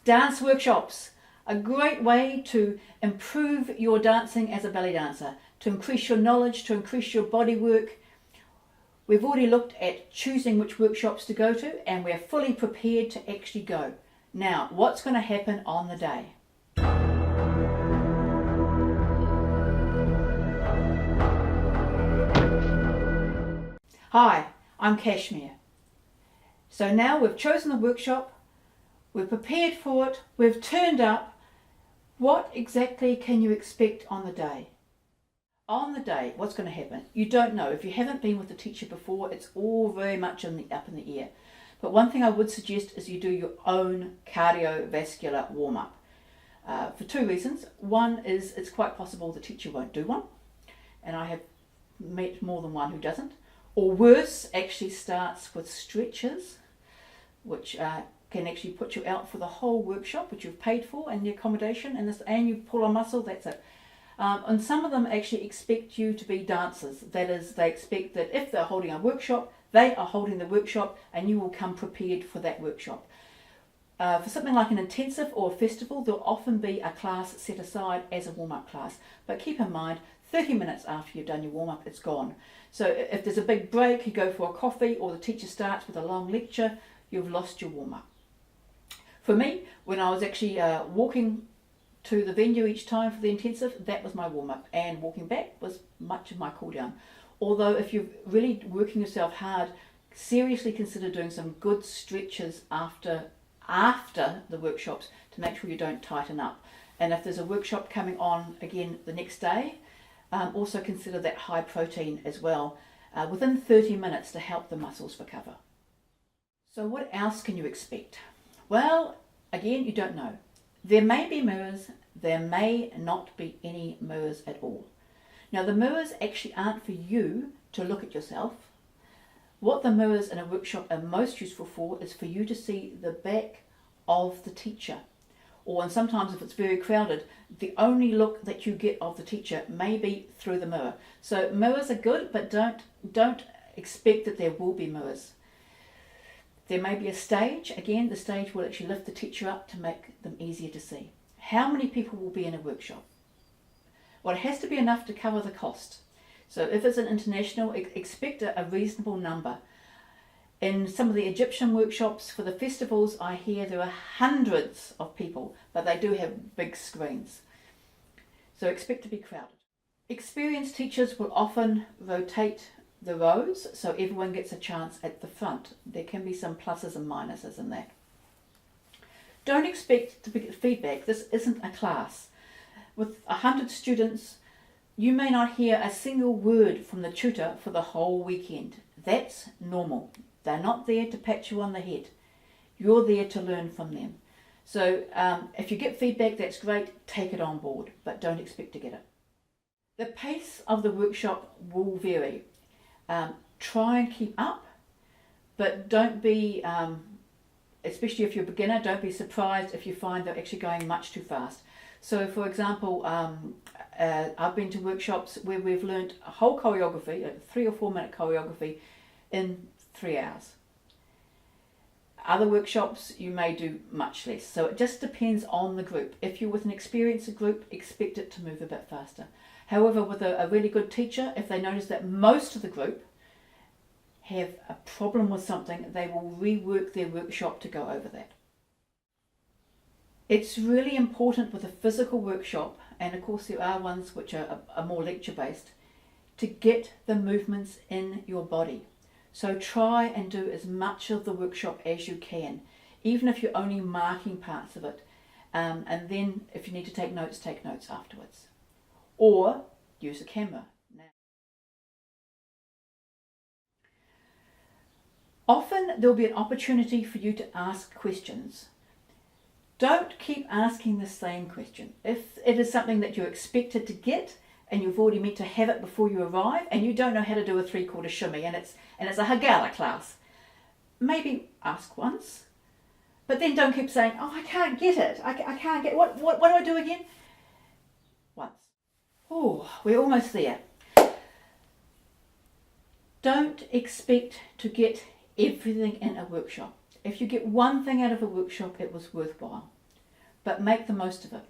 Dance workshops, a great way to improve your dancing as a ballet dancer, to increase your knowledge, to increase your body work. We've already looked at choosing which workshops to go to, and we're fully prepared to actually go. Now, what's going to happen on the day? Hi, I'm Kashmir. So now we've chosen the workshop, we're prepared for it, we've turned up. What exactly can you expect on the day? On the day, what's going to happen? You don't know. If you haven't been with the teacher before, it's all very much up in the air. But one thing I would suggest is you do your own cardiovascular warm-up for two reasons. One is it's quite possible the teacher won't do one, and I have met more than one who doesn't. Or worse, actually starts with stretches, which can actually put you out for the whole workshop, which you've paid for, and the accommodation, and you pull a muscle, that's it. And some of them actually expect you to be dancers. That is, they expect that if they're holding a workshop, they are holding the workshop, and you will come prepared for that workshop. For something like an intensive or a festival, there'll often be a class set aside as a warm-up class. But keep in mind, 30 minutes after you've done your warm-up, it's gone. So if there's a big break, you go for a coffee, or the teacher starts with a long lecture, you've lost your warm-up. For me, when I was actually walking to the venue each time for the intensive, that was my warm-up, and walking back was much of my cool-down. Although if you're really working yourself hard, seriously consider doing some good stretches after the workshops to make sure you don't tighten up. And if there's a workshop coming on again the next day, also consider that high protein as well within 30 minutes to help the muscles recover. So what else can you expect? Well, again, you don't know. There may be mirrors, there may not be any mirrors at all. Now, the mirrors actually aren't for you to look at yourself. What the mirrors in a workshop are most useful for is for you to see the back of the teacher. Or, and sometimes if it's very crowded, the only look that you get of the teacher may be through the mirror. So mirrors are good, but don't expect that there will be mirrors. There may be a stage. Again, the stage will actually lift the teacher up to make them easier to see. How many people will be in a workshop? Well, it has to be enough to cover the cost. So if it's an international, expect a reasonable number. In some of the Egyptian workshops for the festivals, I hear there are hundreds of people, but they do have big screens. So expect to be crowded. Experienced teachers will often rotate the rows so everyone gets a chance at the front. There can be some pluses and minuses in that. Don't expect to get feedback. This isn't a class. With 100 students, you may not hear a single word from the tutor for the whole weekend. That's normal. They're not there to pat you on the head. You're there to learn from them. So if you get feedback, that's great. Take it on board, but don't expect to get it. The pace of the workshop will vary. Try and keep up, but don't be, especially if you're a beginner, don't be surprised if you find they're actually going much too fast. So for example, I've been to workshops where we've learnt a whole choreography, a 3 or 4 minute choreography in 3 hours. Other workshops you may do much less. So it just depends on the group. If you're with an experienced group, expect it to move a bit faster. However, with a really good teacher, if they notice that most of the group have a problem with something, they will rework their workshop to go over that. It's really important with a physical workshop, and of course there are ones which are more lecture based, to get the movements in your body. So try and do as much of the workshop as you can, even if you're only marking parts of it. And then if you need to take notes afterwards. Or use a camera. Often there'll be an opportunity for you to ask questions. Don't keep asking the same question. If it is something that you're expected to get and you've already meant to have it before you arrive and you don't know how to do a 3/4 shimmy and it's a Hagala class, maybe ask once, but then don't keep saying, oh, I can't get it. I can't get, what do I do again? Once. Oh, we're almost there. Don't expect to get everything in a workshop. If you get one thing out of a workshop, it was worthwhile. but make the most of it.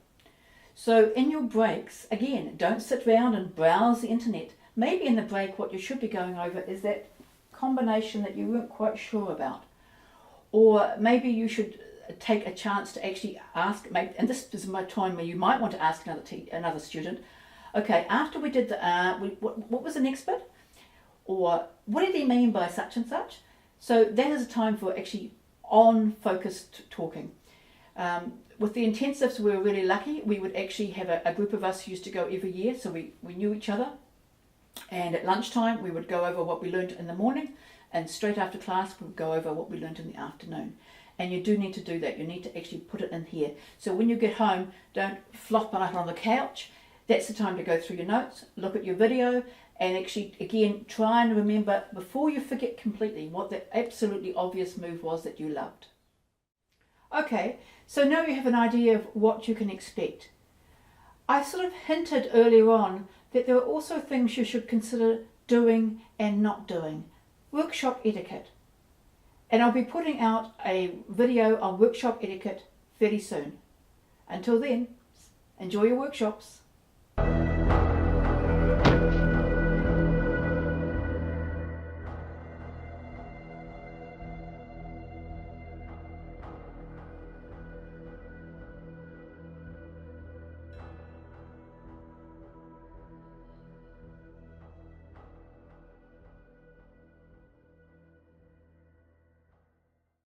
So in your breaks, again, don't sit around and browse the internet. Maybe in the break what you should be going over is that combination that you weren't quite sure about. Or maybe you should take a chance to actually ask, and this is my time where you might want to ask another student, okay, after we did the what was the next bit? Or what did he mean by such and such? So that is a time for actually on-focused talking. With the intensives, we were really lucky. We would actually have a group of us who used to go every year, so we knew each other. And at lunchtime, we would go over what we learned in the morning, and straight after class, we would go over what we learned in the afternoon. And you do need to do that. You need to actually put it in here. So when you get home, don't flop out on the couch. That's the time to go through your notes, look at your video, and actually, again, try and remember, before you forget completely, what the absolutely obvious move was that you loved. Okay, so now you have an idea of what you can expect. I sort of hinted earlier on that there are also things you should consider doing and not doing. Workshop etiquette. And I'll be putting out a video on workshop etiquette very soon. Until then, enjoy your workshops.